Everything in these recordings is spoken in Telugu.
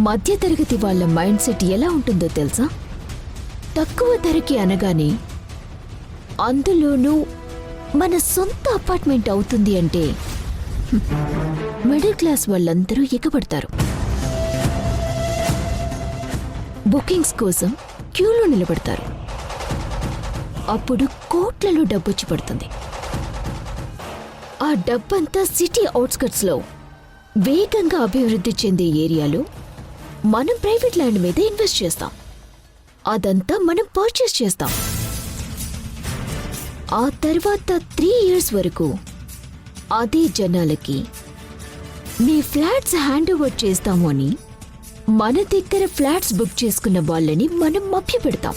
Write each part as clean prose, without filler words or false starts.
మధ్యతరగతి వాళ్ళ మైండ్ సెట్ ఎలా ఉంటుందో తెలుసా? తక్కువ ధరకి అనగానే అందులోనూ మన సొంత అపార్ట్మెంట్ అవుతుంది అంటే మిడిల్ క్లాస్ వాళ్ళందరూ ఎగబడతారు. బుకింగ్స్ కోసం క్యూలో నిలబడతారు. అప్పుడు కోట్లలో డబ్బొచ్చి పడుతుంది. ఆ డబ్బంతా సిటీ అవుట్స్కట్స్ లో వేగంగా అభివృద్ధి చెందే ఏరియాలో మనం ప్రైవేట్ ల్యాండ్ మీద ఇన్వెస్ట్ చేస్తాం. అదంతా మనం పర్చేస్ చేస్తాం. ఆ తర్వాత 3 years వరకు అదే జనాలకి మీ ఫ్లాట్స్ హ్యాండ్ ఓవర్ చేస్తాము అని మన దగ్గర ఫ్లాట్స్ బుక్ చేసుకున్న వాళ్ళని మనం మభ్యపెడతాం.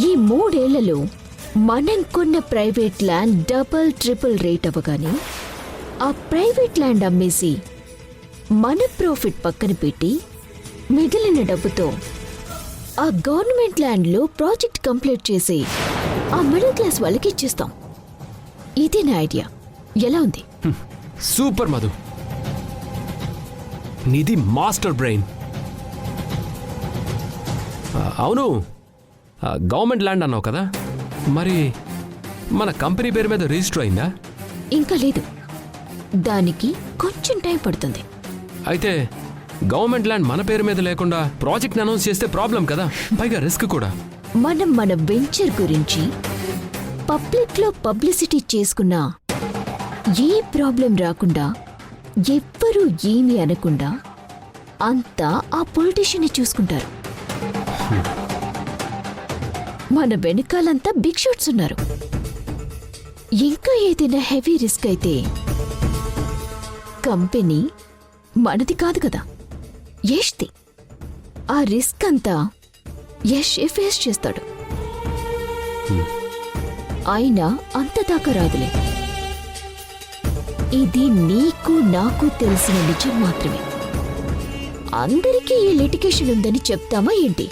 ఈ 3 ఏళ్లలో మనం కొన్న private land double triple rate అవ్వగానే ఆ ప్రైవేట్ ల్యాండ్ అమ్మేసి మన ప్రాఫిట్ పక్కన పెట్టి మిగిలిన డబ్బుతో ఆ గవర్నమెంట్ ల్యాండ్లో ప్రాజెక్ట్ కంప్లీట్ చేసి ఆ మిడిల్ క్లాస్ వాళ్ళకి ఇచ్చేస్తాం. ఇదే నా ఐడియా. ఎలా ఉంది? సూపర్ మధు, నీది మాస్టర్ బ్రెయిన్. అవును, గవర్నమెంట్ ల్యాండ్ అన్నావు కదా, మరి మన కంపెనీ పేరు మీద రిజిస్టర్ అయిందా? ఇంకా లేదు, దానికి కొంచెం టైం పడుతుంది. అయితే గవర్నమెంట్ ల్యాండ్ మన పేరు మీద లేకుండా ప్రాజెక్ట్ అనౌన్స్ చేస్తే ప్రాబ్లం కదా, పైగా రిస్క్ కూడా. మనం మన వెంచర్ గురించి పబ్లిక్ లో పబ్లిసిటీ చేసుకున్నా ఏ ప్రాబ్లం రాకుండా, ఎవ్వరూ ఏమీ అనకుండా అంతా ఆ పొలిటీషియన్ చూసుకుంటారు. మన వెనకాలంతా బిగ్ షాట్స్ ఉన్నారు. ఇంకా ఏదైనా హెవీ రిస్క్ అయితే కంపెనీ మనది కాదు కదా, యష్ది. ఆ రిస్క్ అంతా యష్ ఫేస్ చేస్తాడు. అయినా అంతదాకా రాదులే. ఇది నీకు నాకు తెలిసిన నిజం మాత్రమే. అందరికీ ఈ లిటిగేషన్ ఉందని చెప్తామా ఏంటి?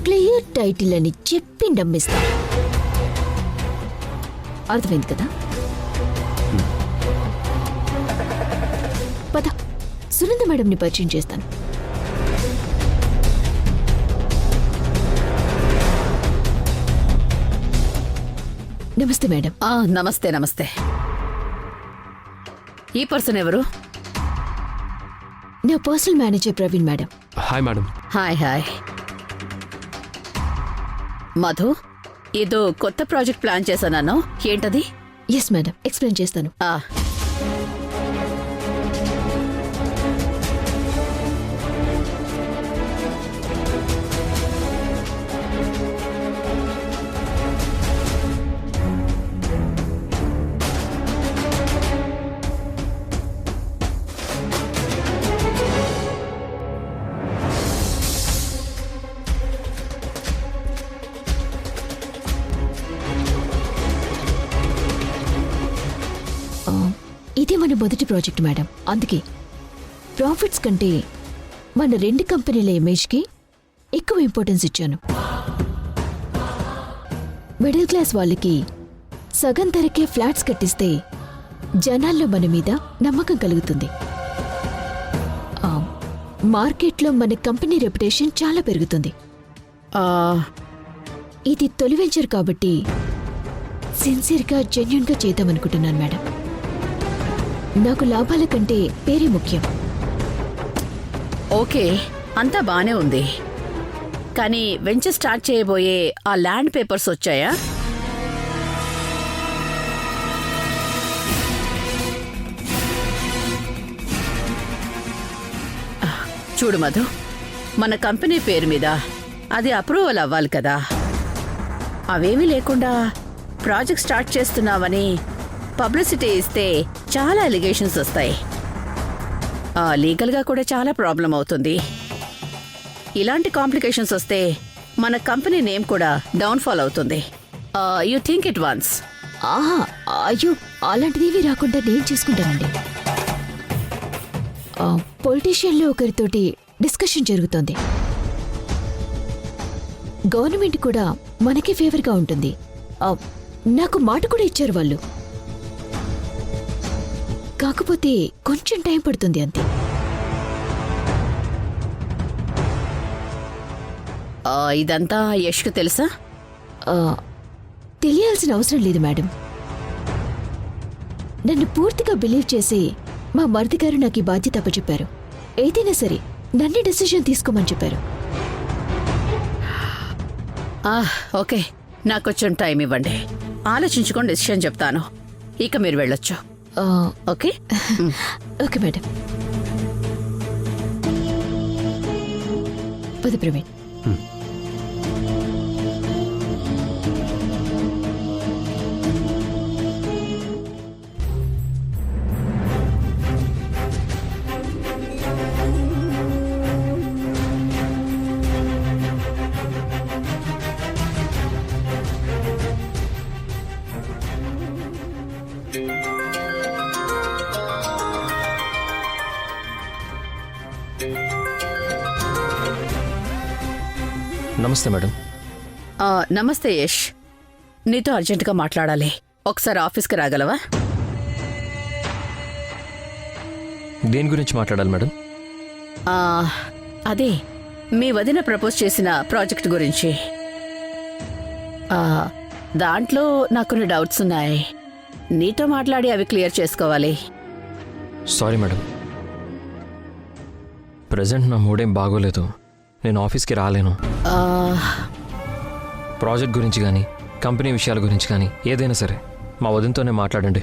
క్లియర్ టైటిల్ అని చెప్పి నమ్మిస్తాం. అర్థమైంది కదా? పద, సునంద మేడంని పరిచయం చేస్తాను. నమస్తే మేడం. నమస్తే. నమస్తే. ఈ పర్సన్ ఎవరు? నా personal manager Praveen madam. Hi madam. Hi. Madhu, ఏదో కొత్త ప్రాజెక్ట్ ప్లాన్ చేశాను. ఏంటది? ఎస్ మేడం, ఎక్స్ప్లెయిన్ చేస్తాను. ఇదే మన మొదటి ప్రాజెక్ట్ మేడం. అందుకే ప్రాఫిట్స్ కంటే మన 2 కంపెనీల ఇమేజ్కి ఎక్కువ ఇంపార్టెన్స్ ఇచ్చాను. మిడిల్ క్లాస్ వాళ్ళకి సగం ధరకే ఫ్లాట్స్ కట్టిస్తే జనాల్లో మన మీద నమ్మకం కలుగుతుంది. మార్కెట్లో మన కంపెనీ రెప్యుటేషన్ చాలా పెరుగుతుంది. ఇది తొలి వెంచర్ కాబట్టి సిన్సియర్గా జెన్యూన్గా చేద్దామనుకుంటున్నాను మేడం. నాకు లాభాల కంటే పేరే ముఖ్యం. ఓకే, అంతా బానే ఉంది. కానీ వెంచర్ స్టార్ట్ చేయబోయే ఆ ల్యాండ్ పేపర్స్ వచ్చాయా? చూడు మధు, మన కంపెనీ పేరు మీద అది అప్రూవల్ అవ్వాలి కదా. అవేమీ లేకుండా ప్రాజెక్ట్ స్టార్ట్ చేస్తున్నావని పబ్లిసిటీ ఇస్తే చాలా అలిగేషన్స్ వస్తాయి. లీగల్గా కూడా చాలా ప్రాబ్లం అవుతుంది. ఇలాంటి కాంప్లికేషన్స్ వస్తే మన కంపెనీ నేమ్ కూడా డౌన్ఫాల్ అవుతుంది. You think it once. అయ్యో, అలాంటిదేవి రాకుండా నేను చేసుకుంటానండి. పొలిటీషియన్లో ఒకరితోటి డిస్కషన్ జరుగుతోంది. గవర్నమెంట్ కూడా మనకి ఫేవర్గా ఉంటుంది. నాకు మాట కూడా ఇచ్చారు వాళ్ళు. కాకపోతే కొంచెం టైం పడుతుంది అంతే. ఇదంతా యష్కు తెలుసా? ఆ, తెలియాల్సిన అవసరం లేదు మేడం. నన్ను పూర్తిగా బిలీవ్ చేసి మా మరిది గారు నాకు ఈ బాధ్యత అప్పచెప్పారు. ఏదైనా సరే నన్నే డెసిషన్ తీసుకోమని చెప్పారు. ఓకే, నాకు కొంచెం టైం ఇవ్వండి, ఆలోచించుకొని డెసిషన్ చెప్తాను. ఇక మీరు వెళ్ళొచ్చు. ఆ, ఓకే. Okay madam. పద ప్రవీణ్. నమస్తే మేడం. నమస్తే యష్, నీతో అర్జెంటుగా మాట్లాడాలి. ఒకసారి ఆఫీస్కి రాగలవా? దేని గురించి మాట్లాడాలి మేడం? అదే మీ వదిన ప్రపోజ్ చేసిన ప్రాజెక్ట్ గురించి. దాంట్లో నాకు కొన్ని డౌట్స్ ఉన్నాయి, నీతో మాట్లాడి అవి క్లియర్ చేసుకోవాలి. సారీ మేడం, ప్రజెంట్ నా మూడేం బాగోలేదు, నేను ఆఫీస్కి రాలేను. ప్రాజెక్ట్ గురించి కానీ కంపెనీ విషయాల గురించి కానీ ఏదైనా సరే మా వదినతోనే మాట్లాడండి.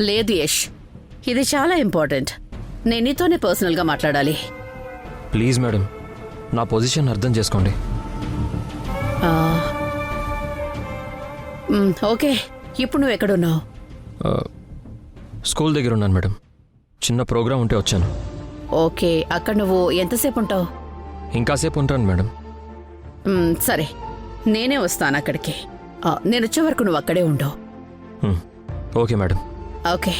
లేదు యష్, ఇది చాలా ఇంపార్టెంట్, నేను నీతోనే పర్సనల్గా మాట్లాడాలి. ప్లీజ్ మేడం, నా పొజిషన్ అర్థం చేసుకోండి. ఓకే, ఇప్పుడు నువ్వు ఎక్కడున్నావు? స్కూల్ దగ్గర ఉన్నాను మేడం, చిన్న ప్రోగ్రాం ఉంటే వచ్చాను. ఓకే, అక్కడ నువ్వు ఎంతసేపు ఉంటావు? ఇంకాసేపు ఉంటాను మేడం. సరే, నేనే వస్తాను అక్కడికి. నేను వచ్చే వరకు నువ్వు అక్కడే ఉండు. Okay madam. ఓకే.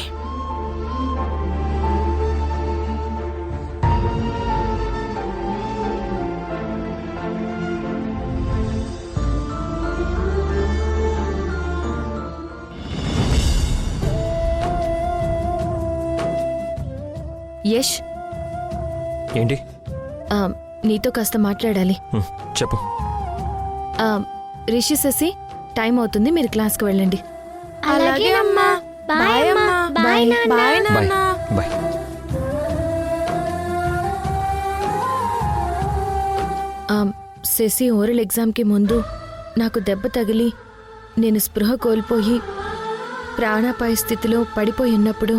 యష్, ఏంటి? నీతో కాస్త మాట్లాడాలి. చెప్పు. రిషి శశి, టైం అవుతుంది, మీరు క్లాస్కి వెళ్ళండి. అలాగే అమ్మా. బాయ్ అమ్మా. బాయ్ నాన్న. Bye bye. శశి ఓరల్ ఎగ్జామ్కి ముందు నాకు దెబ్బ తగిలి నేను స్పృహ కోల్పోయి ప్రాణాపాయ స్థితిలో పడిపోయి ఉన్నప్పుడు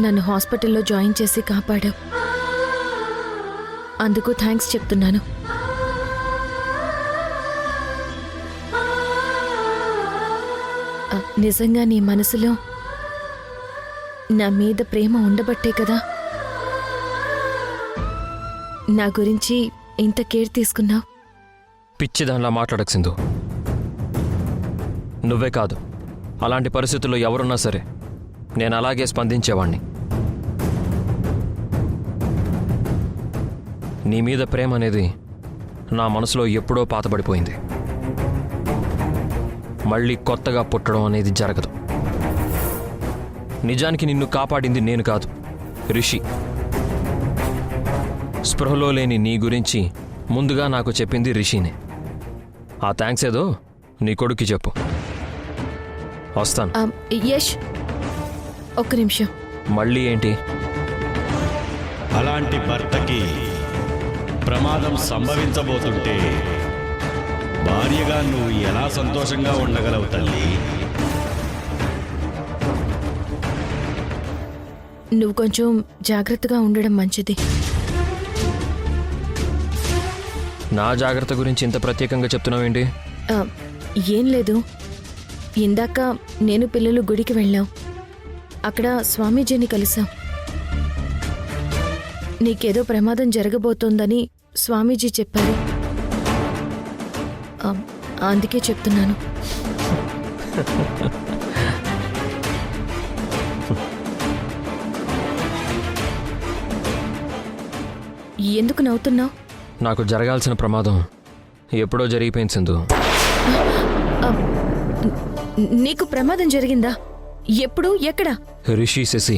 నన్ను హాస్పిటల్లో జాయిన్ చేసి కాపాడావు. అందుకు థ్యాంక్స్ చెప్తున్నాను. నిజంగా నీ మనసులో నా మీద ప్రేమ ఉండబట్టే కదా నా గురించి ఇంత కేర్ తీసుకున్నావు. పిచ్చి దానిలా మాట్లాడకు సింధు. నువ్వే కాదు, అలాంటి పరిస్థితుల్లో ఎవరున్నా సరే నేను అలాగే స్పందించేవాణ్ణి. నీ మీద ప్రేమ అనేది నా మనసులో ఎప్పుడో పాతబడిపోయింది. మళ్ళీ కొత్తగా పుట్టడం అనేది జరగదు. నిజానికి నిన్ను కాపాడింది నేను కాదు, రిషి. స్పృహలో లేని నీ గురించి ముందుగా నాకు చెప్పింది రిషినే. ఆ థ్యాంక్స్ ఏదో నీ కొడుక్కి చెప్పు. వస్తాను. యష్, ఒక్క నిమిషం. మళ్ళీ ఏంటి? అలాంటి భర్తకి ప్రమాదం సంభవించబోతుంటే భార్యగా నువ్వు ఎలా సంతోషంగా ఉండగలవు తల్లి? నువ్వు కొంచెం జాగ్రత్తగా ఉండడం మంచిది. నా జాగ్రత్త గురించి ఇంత ప్రత్యేకంగా చెప్తున్నావేంటి? ఏం లేదు, ఇందాక నేను పిల్లలు గుడికి వెళ్ళాం. అక్కడ స్వామీజీని కలిసాం. నీకేదో ప్రమాదం జరగబోతోందని స్వామీజీ చెప్పారు. అందుకే చెప్తున్నాను. ఎందుకు నవ్వుతున్నావు? నాకు జరగాల్సిన ప్రమాదం ఎప్పుడో జరిగిపోయింది సింధు. నీకు ప్రమాదం జరిగిందా? ఎప్పుడు ఎక్కడ? రిషి శశి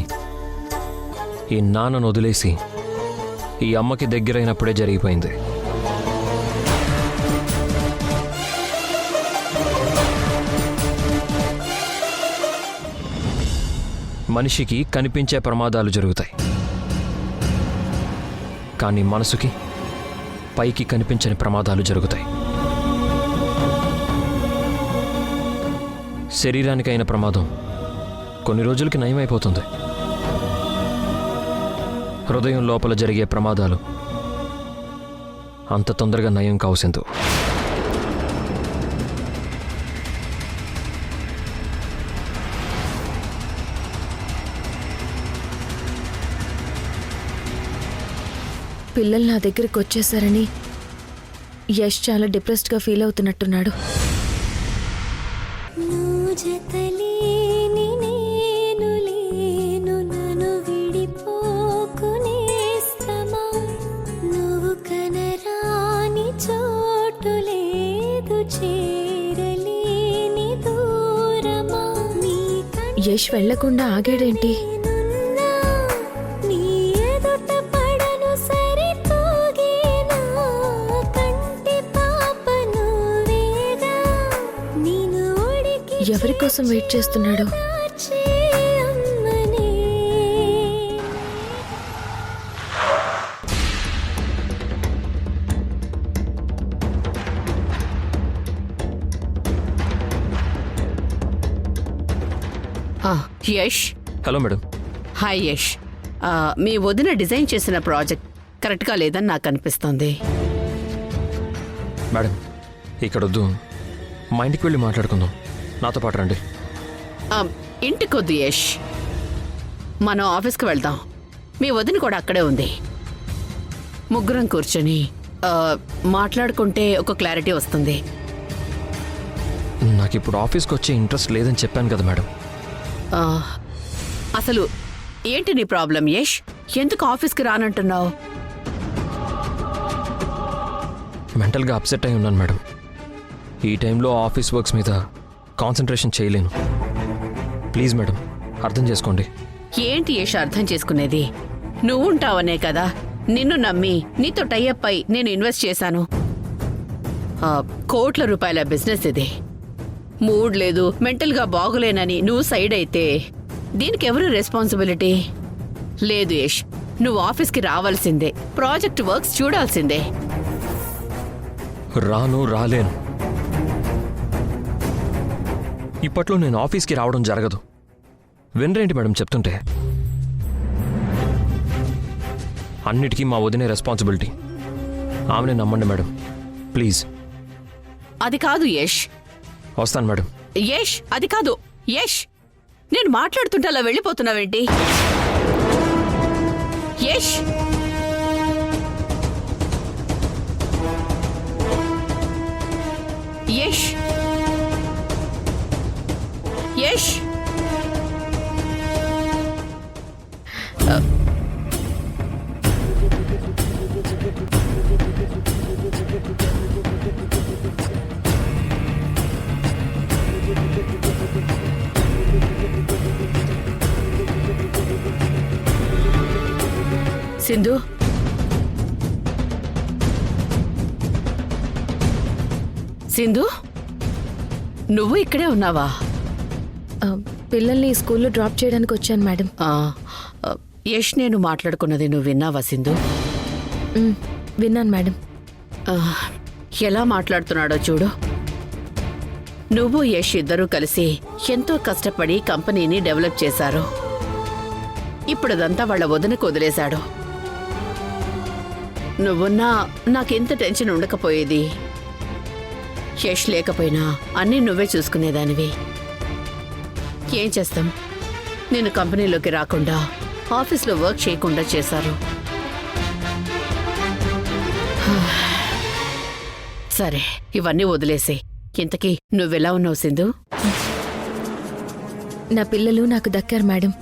ఈ నాన్నను వదిలేసి ఈ అమ్మకి దగ్గరైనప్పుడే జరిగిపోయింది. మనిషికి కనిపించే ప్రమాదాలు జరుగుతాయి, కానీ మనసుకి పైకి కనిపించని ప్రమాదాలు జరుగుతాయి. శరీరానికైన ప్రమాదం కొన్ని రోజులకి నయమైపోతుంది. హృదయం లోపల జరిగే ప్రమాదాలు అంత తొందరగా నయం కావు సింధు. పిల్లలు నా దగ్గరికి వచ్చేసారని యష్ చాలా డిప్రెస్డ్గా ఫీల్ అవుతున్నట్టున్నాడు. యష్ వెళ్లకుండా ఆగాడేంటి? ఎవరి కోసం వెయిట్ చేస్తున్నాడు? Yash. Hello madam. Hi Yash. మీ వదిన డిజైన్ చేసిన ప్రాజెక్ట్ కరెక్ట్గా లేదని నాకు అనిపిస్తోంది. మేడం ఇక్కడొద్దు, మా ఇంటికి వెళ్ళి మాట్లాడుకుందాం. నాతో పాటు రండి. ఇంటికొద్దు యష్, మనం ఆఫీస్కి వెళ్దాం. మీ వదిన కూడా అక్కడే ఉంది. ముగ్గురం కూర్చొని మాట్లాడుకుంటే ఒక క్లారిటీ వస్తుంది. నాకు ఇప్పుడు ఆఫీస్కి వచ్చే ఇంట్రెస్ట్ లేదని చెప్పాను కదా మేడం. అసలు ఏంటి నీ ప్రాబ్లం యష్? ఎందుకు ఆఫీస్కి రానంటున్నావు? మెంటల్గా అప్సెట్ అయి ఉన్నాను మేడం. ఈ టైంలో ఆఫీస్ వర్క్స్ మీద కాన్సన్ట్రేషన్ చేయలేను. ప్లీజ్ మేడం అర్థం చేసుకోండి. ఏంటి యష్ అర్థం చేసుకునేది? నువ్వు ఉంటావనే కదా నిన్ను నమ్మి నీతో టైఅప్ అయి నేను ఇన్వెస్ట్ చేశాను. కోట్ల రూపాయల బిజినెస్ ఇది. మూడ్ లేదు, మెంటల్గా బాగులేనని నువ్వు సైడ్ అయితే దీనికి ఎవరు రెస్పాన్సిబిలిటీ? లేదు యష్, నువ్వు ఆఫీస్కి రావాల్సిందే, ప్రాజెక్ట్ వర్క్స్ చూడాల్సిందే. రాలేను. ఇప్పట్లో నేను ఆఫీస్కి రావడం జరగదు. వినరేంటి మేడం చెప్తుంటే? అన్నిటికీ మా వదినే రెస్పాన్సిబిలిటీ. ఆమెనే నమ్మండి మేడం ప్లీజ్. అది కాదు యష్. వస్తాను మేడం. యష్ అది కాదు యష్. నేను మాట్లాడుతుంటే అలా వెళ్ళిపోతున్నావేంటి యష్? యష్ యష్ సింధు, సింధు నువ్వు ఇక్కడే ఉన్నావా? పిల్లల్ని స్కూల్లో డ్రాప్ చేయడానికి వచ్చాను మేడం. యష్ నేను మాట్లాడుకున్నది నువ్వు విన్నావా సింధు? విన్నాను మేడం. ఎలా మాట్లాడుతున్నాడో చూడు. నువ్వు యష్ ఇద్దరూ కలిసి ఎంతో కష్టపడి కంపెనీని డెవలప్ చేశారు. ఇప్పుడదంతా వాళ్ళ వదినకు వదిలేశాడు. నువ్వున్నా నాకెంత టెన్షన్ ఉండకపోయేది. యష్ లేకపోయినా అన్నీ నువ్వే చూసుకునేదానివి. ఏం చేస్తాం, నేను కంపెనీలోకి రాకుండా ఆఫీస్లో వర్క్ చేయకుండా చేశారు. సరే ఇవన్నీ వదిలేసి ఇంతకీ నువ్వెలా ఉన్నావు సింధు? నా పిల్లలు నాకు దక్కారు మేడం.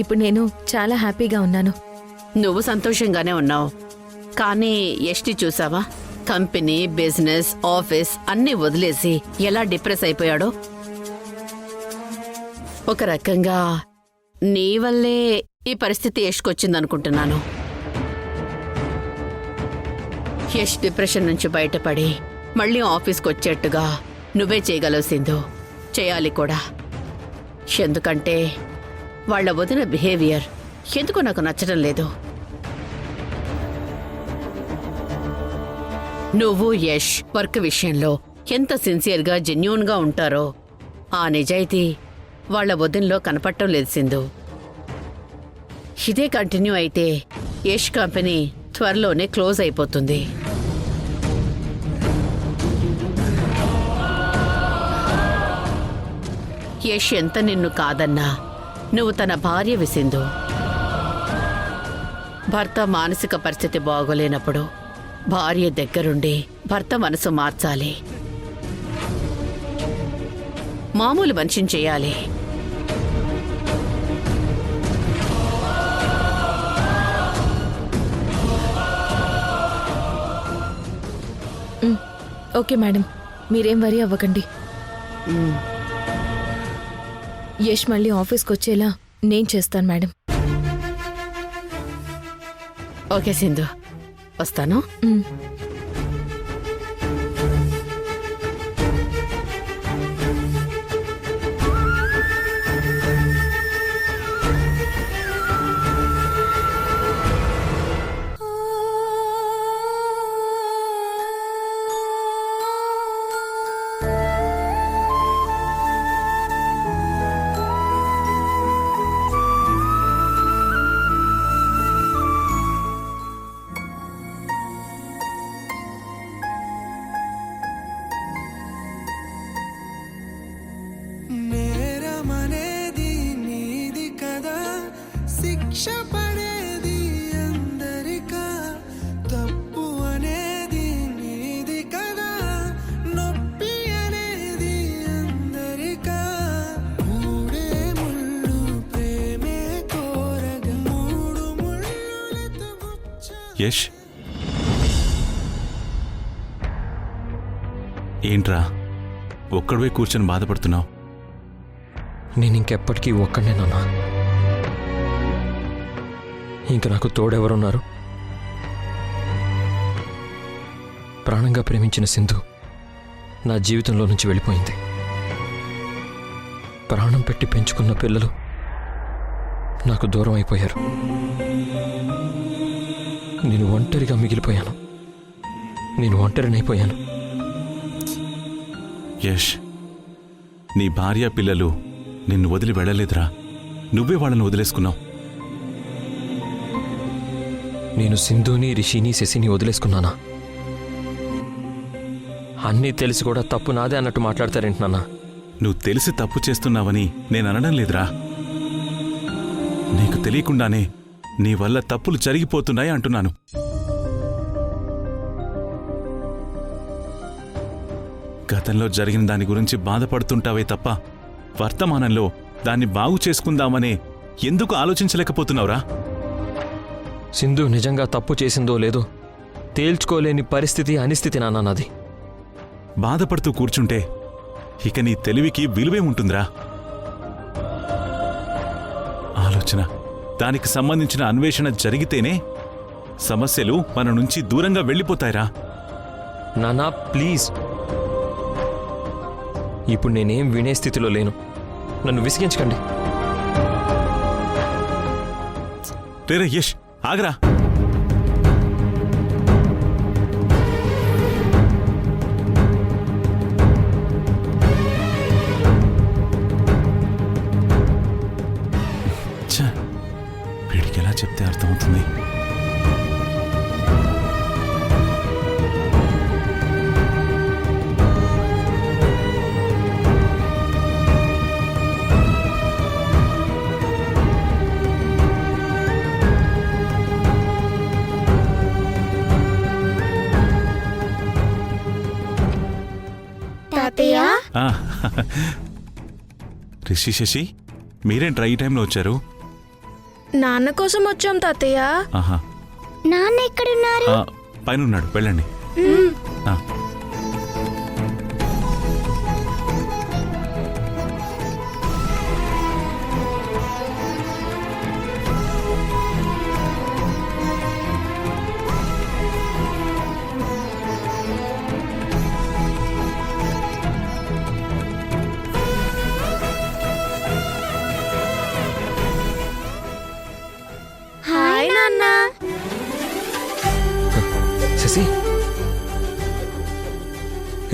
ఇప్పుడు నేను చాలా హ్యాపీగా ఉన్నాను. నువ్వు సంతోషంగానే ఉన్నావు, కానీ యష్ని చూసావా? కంపెనీ, బిజినెస్, ఆఫీస్ అన్నీ వదిలేసి ఎలా డిప్రెస్ అయిపోయాడో. ఒక రకంగా నీ వల్లే ఈ పరిస్థితి యష్కొచ్చిందనుకుంటున్నాను. యష్ డిప్రెషన్ నుంచి బయటపడి మళ్ళీ ఆఫీస్కి వచ్చేట్టుగా నువ్వే చేయగలవు సింధు. చేయాలి కూడా. ఎందుకంటే వాళ్ళ వదిన బిహేవియర్ ఎందుకో నాకు నచ్చడం లేదు. నువ్వు యష్ వర్క్ విషయంలో ఎంత సిన్సియర్గా జెన్యూన్గా ఉంటారో ఆ నిజాయితీ వాళ్ళ వదినలో కనపడటం లేదు సింధు. ఇదే కంటిన్యూ అయితే యష్ కంపెనీ త్వరలోనే క్లోజ్ అయిపోతుంది. యష్ ఎంత నిన్ను కాదన్నా నువ్వు తన భార్యవి సింధు. భర్త మానసిక పరిస్థితి బాగోలేనప్పుడు భార్య దగ్గరుండి భర్త మనసు మార్చాలి. మామూలు మనిషిని చేయాలి. ఓకే మేడం, మీరేం వరీ అవ్వకండి. యష్ మళ్ళీ ఆఫీస్కి వచ్చేలా నేను చేస్తాను మేడం. ఓకే సింధు, వస్తాను. నేరమనేది నీది కదా, శిక్ష పడేది అందరికా. తప్పు అనేది నీది కదా, నొప్పి అనేది అందరికా. మూడే ముళ్ళు ప్రేమే కోరగా, మూడు ముళ్ళులతో యష్, ఏంట్రా ఒక్కడివే కూర్చొని బాధపడుతున్నావు? నేను ఇంకెప్పటికీ ఒక్కడే నాన్న. ఇంక నాకు తోడెవరున్నారు? ప్రాణంగా ప్రేమించిన సింధు నా జీవితంలో నుంచి వెళ్ళిపోయింది. ప్రాణం పెట్టి పెంచుకున్న పిల్లలు నాకు దూరం అయిపోయారు. నేను ఒంటరిగా మిగిలిపోయాను. నేను ఒంటరినైపోయాను. యష్, నీ భార్య పిల్లలు నిన్ను వదిలి వెళ్ళలేదురా, నువ్వే వాళ్ళని వదిలేసుకున్నావు. నేను సింధుని, రిషిని, శశిని వదిలేసుకున్నానా? అన్నీ తెలిసి కూడా తప్పు నాదే అన్నట్టు మాట్లాడతారేంటి నాన్న? నువ్వు తెలిసి తప్పు చేస్తున్నావని నేను అనడం లేదురా. నీకు తెలియకుండానే నీ వల్ల తప్పులు జరిగిపోతున్నాయి అంటున్నాను. గతంలో జరిగిన దాని గురించి బాధపడుతుంటావే తప్ప వర్తమానంలో దాన్ని బాగు చేసుకుందామనే ఎందుకు ఆలోచించలేకపోతున్నావురా? సింధు నిజంగా తప్పు చేసిందో లేదో తేల్చుకోలేని పరిస్థితి, అనిస్థితి నాన్న నాది. బాధపడుతూ కూర్చుంటే ఇక నీ తెలివికి విలువే ఉంటుందిరా. ఆలోచన, దానికి సంబంధించిన అన్వేషణ జరిగితేనే సమస్యలు మన నుంచి దూరంగా వెళ్ళిపోతాయిరా. నానా ప్లీజ్, ఇప్పుడు నేనేం వినే స్థితిలో లేను. నన్ను విసిగించకండి. రేరే యష్, ఆగరా. వీడికెలా చెప్తే అర్థమవుతుంది? తాతయ్య, రిషి, శశి, మీరేంట్రా ఈ టైంలో వచ్చారు? నాన్న కోసం వచ్చాం తాతయ్య. ఆహా, నాన్న ఎక్కడున్నారు? పైన ఉన్నాడు, వెళ్ళండి. ఆ.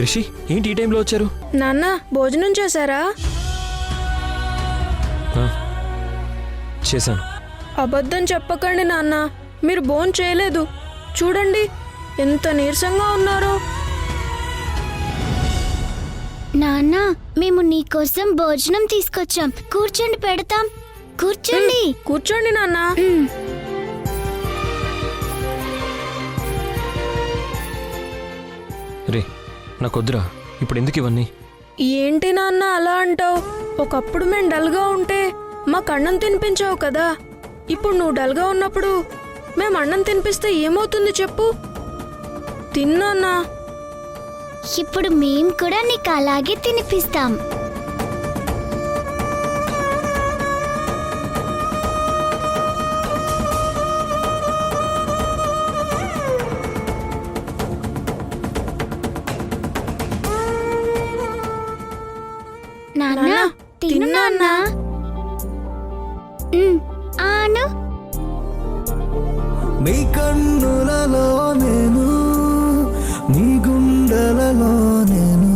రిషి ఏంటి ఈ టైంలో వచ్చారు? నాన్న భోజనం చేశారా? చేశాను. అబద్ధం చెప్పకండి నాన్న, మీరు భోజనం చేయలేదు. చూడండి ఎంత నీరసంగా ఉన్నారో. నాన్న మేము నీకోసం భోజనం తీసుకొచ్చాం, కూర్చోండి పెడతాం. కూర్చోండి. కూర్చోండి నాన్న. రే నాకు వద్దురా, ఇప్పుడు ఎందుకు ఇవన్నీ? ఏంటి నాన్న అలా అంటావు? ఒకప్పుడు మేము డల్గా ఉంటే మాకు అన్నం తినిపించావు కదా. ఇప్పుడు నువ్వు డల్గా ఉన్నప్పుడు మేము అన్నం తినిపిస్తే ఏమవుతుంది చెప్పు? తిన్నానా? ఇప్పుడు మేం కూడా నీకు అలాగే తినిపిస్తాం. నాన్న తిన్నానా? ఆను. నీ కన్నులలో నేను, నీ గుండెలలో నేను,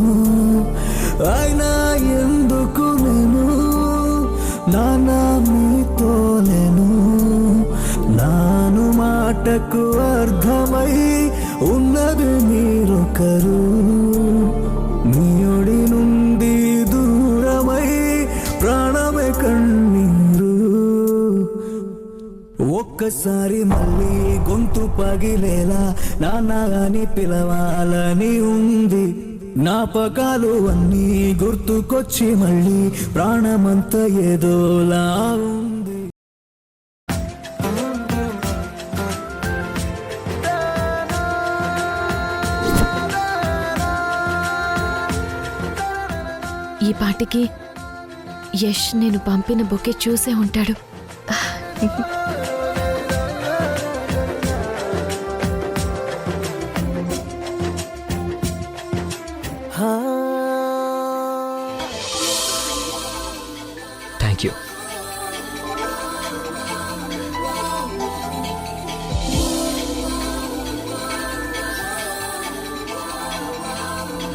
అయినా ఎందుకు నేను నాన్న మీతో లేను. నాను మాటకు అర్థమై ఉన్నది మీరొకరు, మీడి నుండి దూరమై ప్రాణమే కన్నీరు. ఒక్కసారి మళ్ళీ గొంతు పగిలేలా నాన్న అని పిలవాలని ఉంది. జ్ఞాపకాలు అన్నీ గుర్తుకొచ్చి మళ్ళీ ప్రాణమంతా ఏదోలా ఉంది. ఈ పాటికి యష్ నేను పంపిన బొకే చూసే ఉంటాడు. हाँ